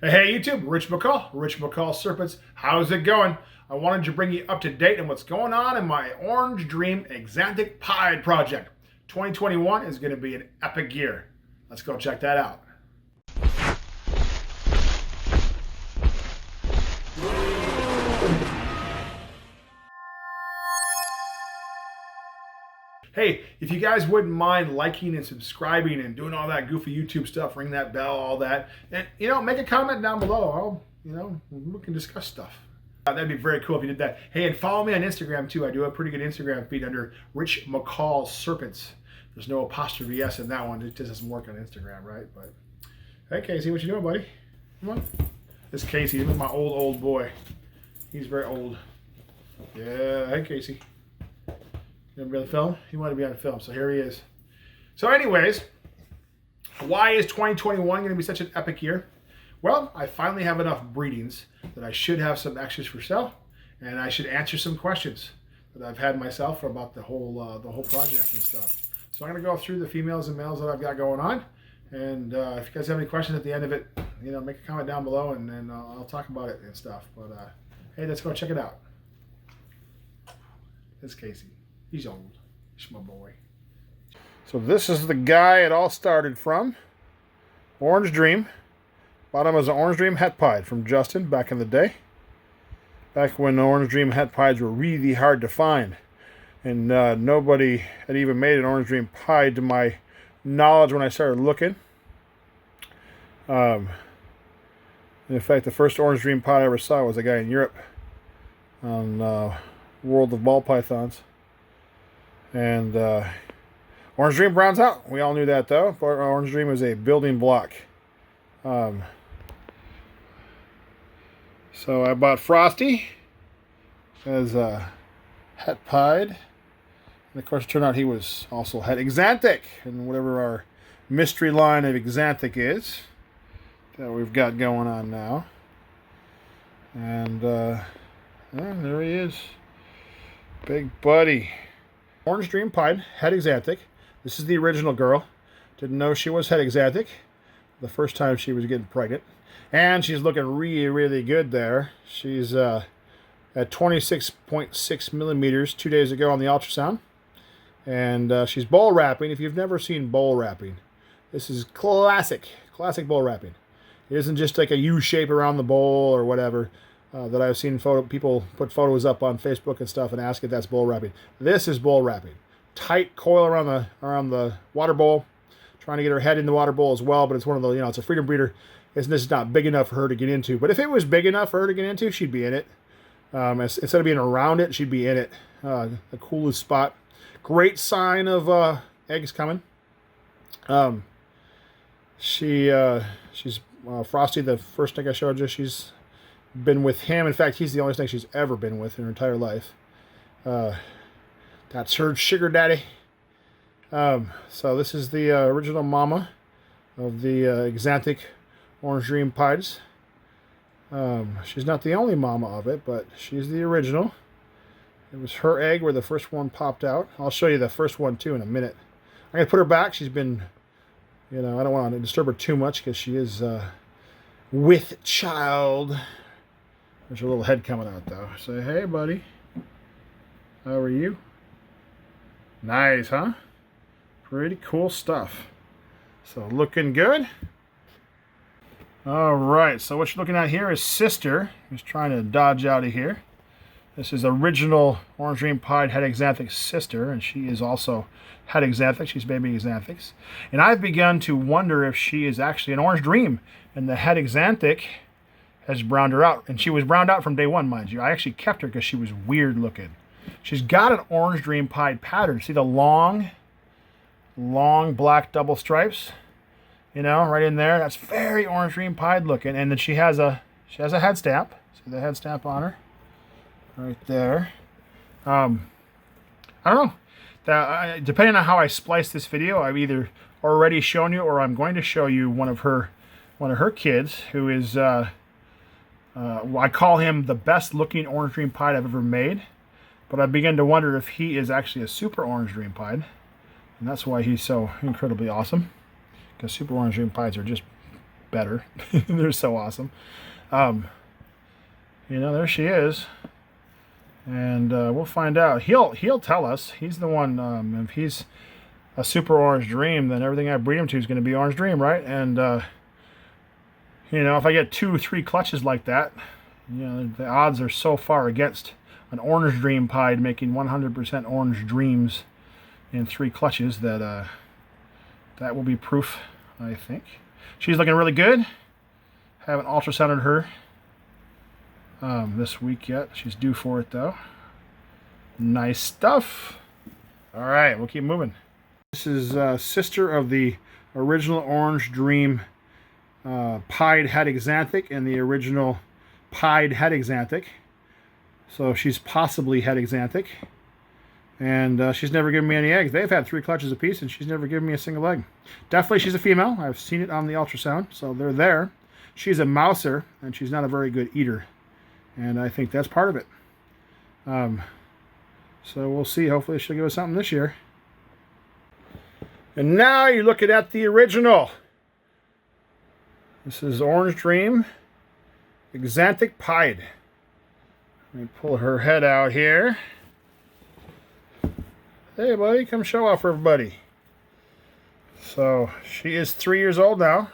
Hey YouTube, Rich McCall Serpents. How's it going? I wanted to bring you up to date on what's going on in my Orange Dream Axanthic Pied project. 2021 is going to be an epic year. Let's go check that out. Hey, if you guys wouldn't mind liking and subscribing and doing all that goofy YouTube stuff, ring that bell, all that, and make a comment down below. We can discuss stuff. That'd be very cool if you did that. Hey, and follow me on Instagram too. I do a pretty good Instagram feed under Rich McCall Serpents. There's no apostrophe S in that one. It just doesn't work on Instagram, right? But hey, Casey, what you doing, buddy? Come on. This is Casey. This is my old boy. He's very old. Yeah. Hey, Casey. You want to be on film? He wanted to be on film, so here he is. So anyways, why is 2021 going to be such an epic year? Well, I finally have enough breedings that I should have some extras for sale, and I should answer some questions that I've had myself about the whole project and stuff. So I'm going to go through the females and males that I've got going on, and if you guys have any questions at the end of it, make a comment down below, and then I'll talk about it and stuff. But hey, let's go check it out. This is Casey. He's old. He's my boy. So this is the guy it all started from. Orange Dream. Bottom is an Orange Dream Het Pied from Justin back in the day. Back when Orange Dream Het Pieds were really hard to find. And nobody had even made an Orange Dream Pied to my knowledge when I started looking. In fact, the first Orange Dream Pied I ever saw was a guy in Europe on World of Ball Pythons. And Orange Dream browns out. We all knew that, though. But Orange Dream is a building block. So I bought Frosty as a Het Pied. And of course, it turned out he was also Het Axanthic. And whatever our mystery line of Axanthic is that we've got going on now. And there he is. Big buddy. Orange Dream Pied, Het Axanthic. This is the original girl. Didn't know she was Het Axanthic the first time she was getting pregnant. And she's looking really, really good there. She's at 26.6 millimeters 2 days ago on the ultrasound. And she's bowl wrapping. If you've never seen bowl wrapping, this is classic bowl wrapping. It isn't just like a U shape around the bowl or whatever. That I've seen people put photos up on Facebook and stuff and ask if that's bowl wrapping. This is bowl wrapping. Tight coil around the water bowl, trying to get her head in the water bowl as well. But it's one of the it's a freedom breeder. This is not big enough for her to get into. But if it was big enough for her to get into, she'd be in it. Instead of being around it, she'd be in it. The coolest spot. Great sign of eggs coming. She's Frosty. The first thing I showed you, she's been with him. In fact, he's the only thing she's ever been with in her entire life. That's her sugar daddy. So this is the original mama of the Axanthic Orange Dream Pieds. She's not the only mama of it, but she's the original. It was her egg where the first one popped out. I'll show you the first one too in a minute. I'm going to put her back. She's been, I don't want to disturb her too much because she is with child. There's her little head coming out, though. Say, hey, buddy. How are you? Nice, huh? Pretty cool stuff. So, looking good. All right, so what you're looking at here is Sister, who's trying to dodge out of here. This is original Orange Dream Pied Het Axanthic sister, and she is also Het Axanthic. She's baby Axanthics. And I've begun to wonder if she is actually an Orange Dream, and the Het Axanthic has browned her out. And she was browned out from day one, mind you. I actually kept her because she was weird looking. She's got an Orange Dream Pied pattern. See the long black double stripes? Right in there. That's very Orange Dream Pied looking. And then she has a head stamp. See the head stamp on her? Right there. I don't know. Depending on how I splice this video, I've either already shown you or I'm going to show you one of her kids who is I call him the best looking Orange Dream Pied I've ever made, but I begin to wonder if he is actually a super Orange Dream Pied, and that's why he's so incredibly awesome, because super Orange Dream Pieds are just better. They're so awesome. You know, there she is. And we'll find out. He'll tell us. He's the one. If he's a super orange dream, then everything I breed him to is going to be orange dream, right? And you know, if I get 2 or 3 clutches like that, you know, the odds are so far against an orange dream pied making 100% orange dreams in 3 clutches that that will be proof, I think. She's looking really good. Haven't ultrasounded her this week yet. She's due for it though. Nice stuff. All right, we'll keep moving. This is sister of the original orange dream pied het Axanthic and the original pied het Axanthic. So she's possibly het Axanthic. And she's never given me any eggs. They've had 3 clutches apiece, and she's never given me a single egg. Definitely she's a female. I've seen it on the ultrasound, so they're there. She's a mouser, and she's not a very good eater. And I think that's part of it. So we'll see. Hopefully she'll give us something this year. And now you're looking at the original. This is Orange Dream Axanthic pied. Let me pull her head out here. Hey buddy, come show off for everybody. So she is 3 years old now.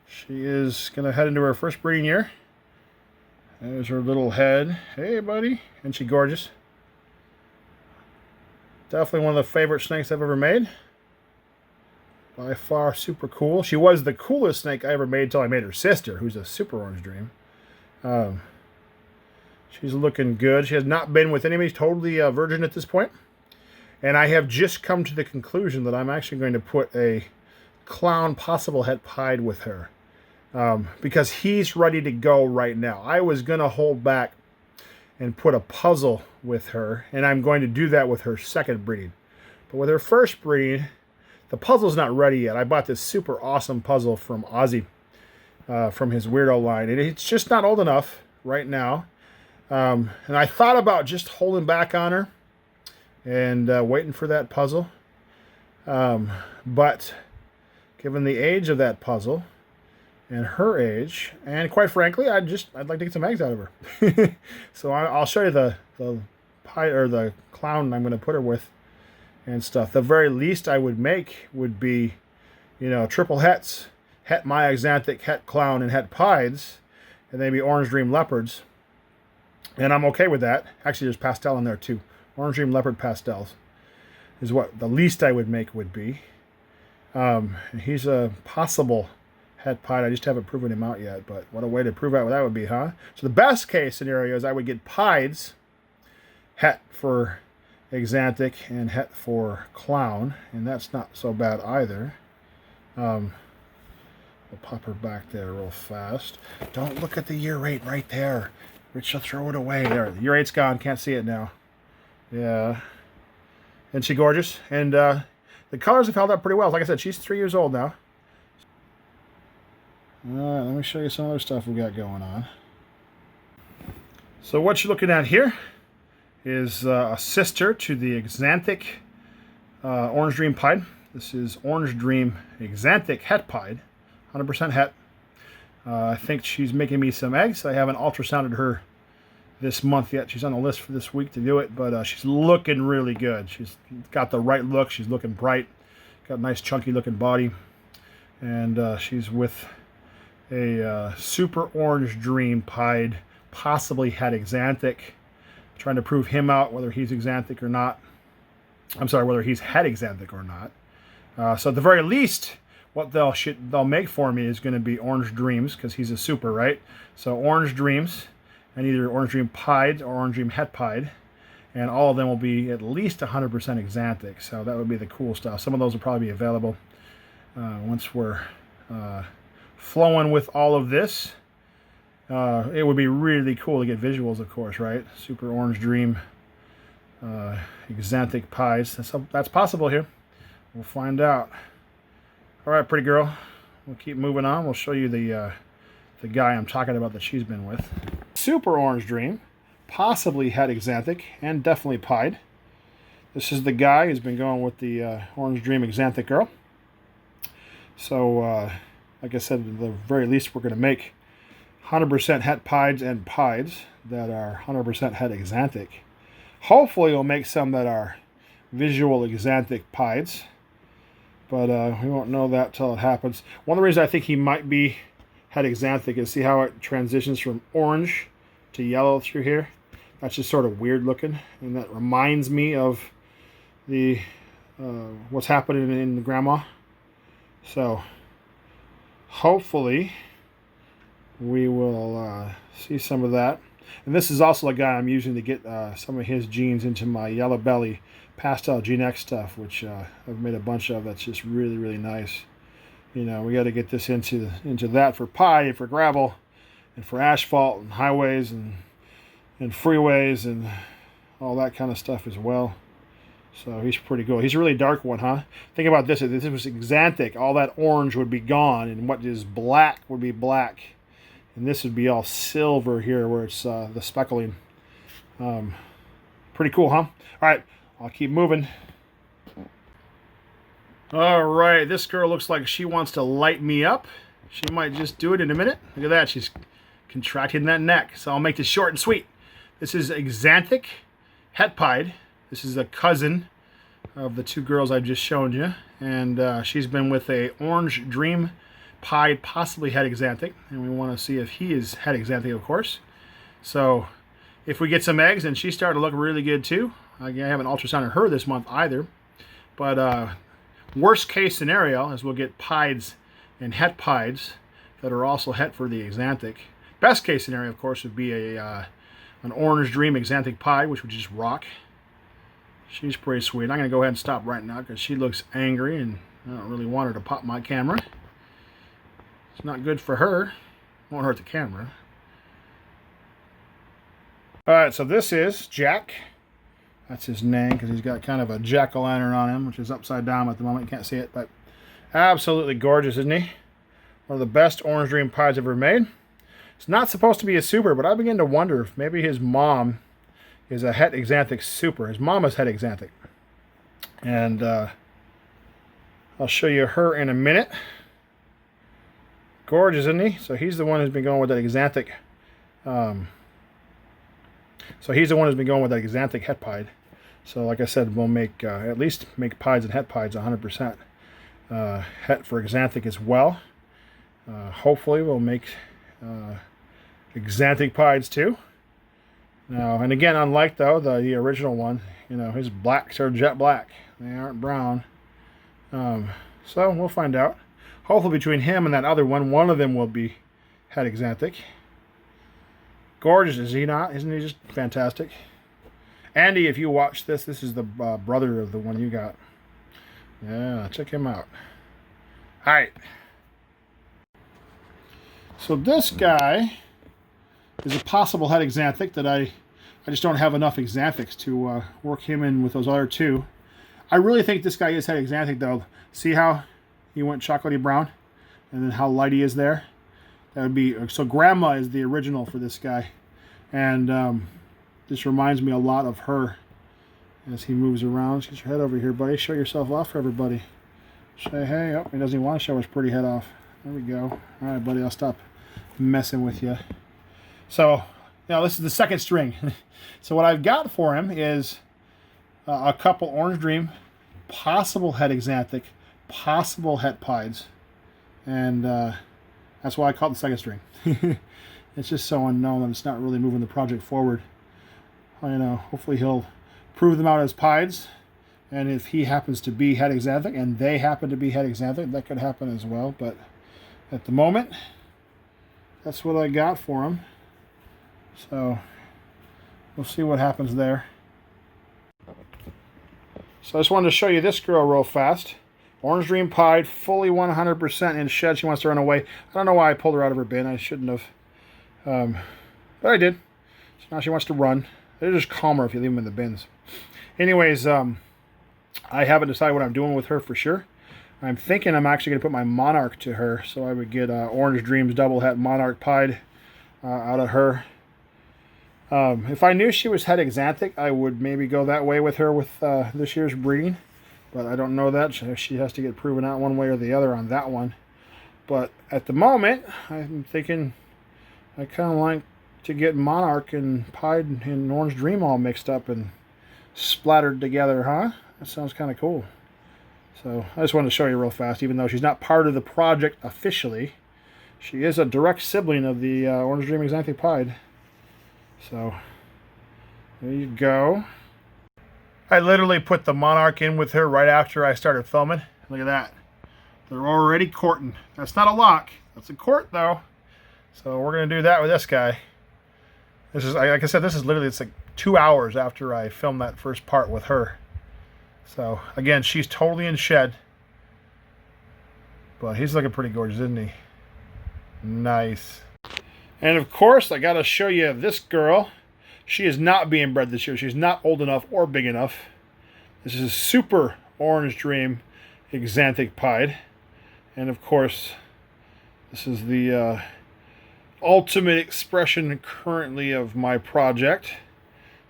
She is going to head into her first breeding year. There's her little head. Hey buddy, isn't she gorgeous? Definitely one of the favorite snakes I've ever made. By far super cool. She was the coolest snake I ever made until I made her sister, who's a super orange dream. She's looking good. She has not been with anybody. Totally virgin at this point. And I have just come to the conclusion that I'm actually going to put a clown possible het pied with her. Because he's ready to go right now. I was going to hold back and put a puzzle with her. And I'm going to do that with her second breeding. But with her first breeding, the puzzle's not ready yet. I bought this super awesome puzzle from Ozzy, from his Weirdo line. And it's just not old enough right now. And I thought about just holding back on her and waiting for that puzzle. But given the age of that puzzle and her age, and quite frankly, I'd like to get some eggs out of her. So I'll show you the pie or the clown I'm going to put her with and stuff. The very least I would make would be, you know, triple hets, het my Axanthic, het clown, and het pieds, and maybe orange dream leopards. And I'm okay with that. Actually, there's pastel in there too. Orange dream leopard pastels is what the least I would make would be. He's a possible het pied. I just haven't proven him out yet, but what a way to prove out what that would be, huh? So the best case scenario is I would get pieds, het for Axanthic, and het for clown, and that's not so bad either. We'll pop her back there real fast. Don't look at the year rate right there. Rich will throw it away. There, the year rate's gone. Can't see it now. Yeah. Isn't she gorgeous? And the colors have held up pretty well. Like I said, she's 3 years old now. All right, let me show you some other stuff we got going on. So what you're looking at here is a sister to the Axanthic Orange Dream pied. This is Orange Dream Axanthic het pied, 100% het. I think she's making me some eggs. I haven't ultrasounded her this month yet. She's on the list for this week to do it, but she's looking really good. She's got the right look. She's looking bright. Got a nice chunky looking body. And she's with a super orange dream pied, possibly het Axanthic. Trying to prove him out, whether he's Axanthic or not. I'm sorry, whether he's het Axanthic or not. So at the very least, what they'll make for me is going to be orange dreams, because he's a super, right? So orange dreams, and either orange dream pied or orange dream het pied, and all of them will be at least 100% Axanthic. So that would be the cool stuff. Some of those will probably be available once we're flowing with all of this. It would be really cool to get visuals, of course, right? Super orange dream Axanthic pies. That's possible here. We'll find out. All right, pretty girl. We'll keep moving on. We'll show you the guy I'm talking about that she's been with. Super orange dream, possibly het Axanthic, and definitely pied. This is the guy who's been going with the orange dream Axanthic girl. So like I said, at the very least, we're going to make 100% het pieds and pieds that are 100% het Axanthic. Hopefully, we'll make some that are visual Axanthic pieds, but we won't know that till it happens. One of the reasons I think he might be het Axanthic is see how it transitions from orange to yellow through here. That's just sort of weird looking, and that reminds me of the what's happening in the grandma. So hopefully we will see some of that. And this is also a guy I'm using to get some of his genes into my yellow belly pastel Gene X stuff, which I've made a bunch of. That's just really, really nice. You know, we got to get this into that for pie, for gravel, and for asphalt and highways and freeways and all that kind of stuff as well. So he's pretty cool. He's a really dark one, huh? Think about this. If this was Axanthic, all that orange would be gone, and what is black would be black. And this would be all silver here where it's the speckling. Pretty cool, huh? All right, I'll keep moving. All right, this girl looks like she wants to light me up. She might just do it in a minute. Look at that, she's contracting that neck. So I'll make this short and sweet. This is Axanthic het pied. This is a cousin of the two girls I've just shown you. And she's been with a orange dream pied, possibly het Axanthic. And we want to see if he is het Axanthic, of course. So if we get some eggs, and she's starting to look really good too. I haven't ultrasounded her this month either. But worst case scenario is we'll get pieds and het pieds that are also het for the Axanthic. Best case scenario, of course, would be an orange dream Axanthic pied, which would just rock. She's pretty sweet. I'm going to go ahead and stop right now because she looks angry and I don't really want her to pop my camera. It's not good for her. Won't hurt the camera. Alright, so this is Jack. That's his name because he's got kind of a jack-o'-lantern on him, which is upside down at the moment. You can't see it, but absolutely gorgeous, isn't he? One of the best orange dream pies ever made. It's not supposed to be a super, but I begin to wonder if maybe his mom is a het Axanthic super. His mom is het Axanthic. And I'll show you her in a minute. Gorgeous, isn't he? So he's the one who's been going with that Axanthic. So he's the one who's been going with that Axanthic het pied. So like I said, we'll make at least make pieds and het pieds 100%. Het for Axanthic as well. Hopefully we'll make Axanthic pieds too. Now, and again, unlike though the original one, you know, his blacks are jet black. They aren't brown. So we'll find out. Hopefully between him and that other one of them will be het Axanthic. Gorgeous, is he not? Isn't he just fantastic? Andy, if you watch this, this is the brother of the one you got. Yeah, check him out. All right. So this guy is a possible het Axanthic that I just don't have enough Axanthics to work him in with those other two. I really think this guy is het Axanthic though. See how he went chocolatey brown? And then how light he is there? That would be, so grandma is the original for this guy. And this reminds me a lot of her as he moves around. Let's get your head over here, buddy. Show yourself off for everybody. Say hey. Oh, he doesn't even want to show his pretty head off. There we go. All right, buddy, I'll stop messing with you. So, now this is the second string. So what I've got for him is a couple Orange Dream, possible het Axanthic, possible het pieds. And that's why I call it the second string. It's just so unknown that it's not really moving the project forward. You know, hopefully he'll prove them out as pieds. And if he happens to be het Axanthic and they happen to be het Axanthic, that could happen as well. But at the moment, that's what I got for him. So we'll see what happens there. So I just wanted to show you this girl real fast. Orange Dream pied, fully 100% in shed. She wants to run away. I don't know why I pulled her out of her bin. I shouldn't have. But I did. So now she wants to run. They're just calmer if you leave them in the bins. Anyways, I haven't decided what I'm doing with her for sure. I'm thinking I'm actually going to put my Monarch to her. So I would get Orange Dreams double het Monarch pied out of her. If I knew she was het Axanthic, I would maybe go that way with her with this year's breeding. But I don't know that. She has to get proven out one way or the other on that one. But at the moment, I'm thinking I kind of like to get Monarch and Pied and Orange Dream all mixed up and splattered together, huh? That sounds kind of cool. So I just wanted to show you real fast, even though she's not part of the project officially. She is a direct sibling of the Orange Dream Axanthic Pied. So there you go. I literally put the Monarch in with her right after I started filming. Look at that. They're already courting. That's not a lock. That's a court though. So we're going to do that with this guy. This is, like I said, this is literally, it's like 2 hours after I filmed that first part with her. So again, she's totally in shed. But he's looking pretty gorgeous, isn't he? Nice. And of course, I got to show you this girl. She is not being bred this year. She's not old enough or big enough. This is a super Orange Dream Axanthic Pied. And of course, this is the ultimate expression currently of my project.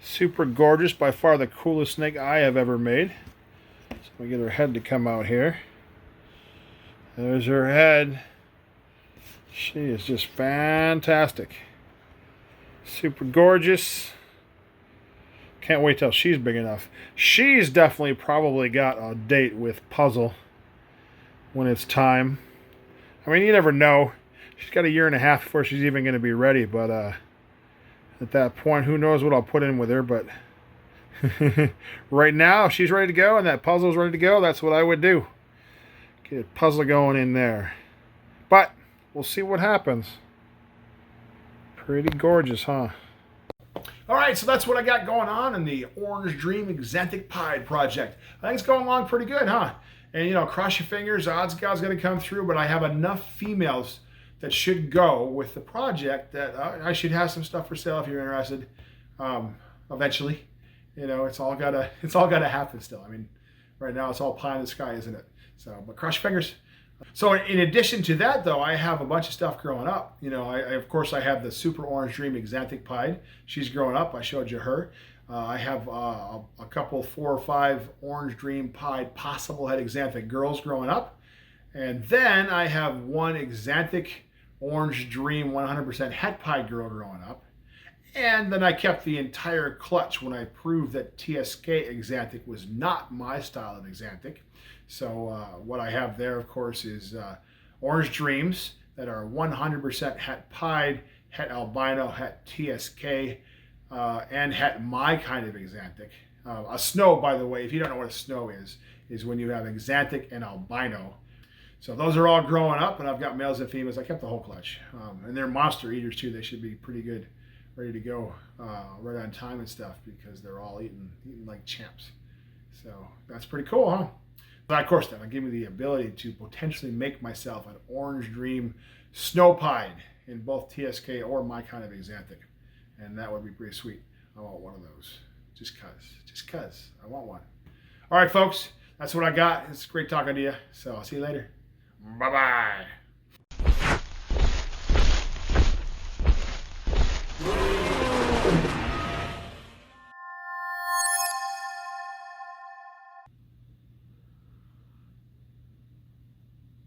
Super gorgeous, by far the coolest snake I have ever made. So we get her head to come out here. There's her head. She is just fantastic. Super gorgeous. Can't wait till she's big enough. She's definitely probably got a date with Puzzle when it's time. I mean, you never know. She's got 1.5 years before she's even going to be ready, but at that point, who knows what I'll put in with her. But right now, if she's ready to go and that Puzzle's ready to go, that's what I would do. Get a Puzzle going in there. But we'll see what happens. Pretty gorgeous, huh? All right, so that's what I got going on in the Orange Dream Axanthic Pied project. I think it's going along pretty good, huh? And, you know, cross your fingers, odds God's going to come through, but I have enough females that should go with the project that I should have some stuff for sale if you're interested. Eventually, you know, it's all gotta happen still. I mean, right now it's all pie in the sky, isn't it? So, but cross your fingers. So in addition to that, though, I have a bunch of stuff growing up. You know, of course, I have the Super Orange Dream Axanthic Pied. She's growing up. I showed you her. I have a couple, 4 or 5 Orange Dream Pied possible head Axanthic girls growing up. And then I have one Axanthic Orange Dream 100% het pied girl growing up. And then I kept the entire clutch when I proved that TSK Axanthic was not my style of Axanthic. So what I have there, of course, is Orange Dreams that are 100% het pied, het albino, het TSK, and het my kind of Axanthic. A snow, by the way, if you don't know what a snow is when you have Axanthic and albino. So those are all growing up, and I've got males and females. I kept the whole clutch. And they're monster eaters, too. They should be pretty good, ready to go right on time and stuff because they're all eating like champs. So that's pretty cool, huh? But of course, that'll give me the ability to potentially make myself an Orange Dream Snow Pied in both TSK or my kind of Axanthic. And that would be pretty sweet. I want one of those. Just cuz. I want one. All right, folks. That's what I got. It's great talking to you. So I'll see you later. Bye-bye.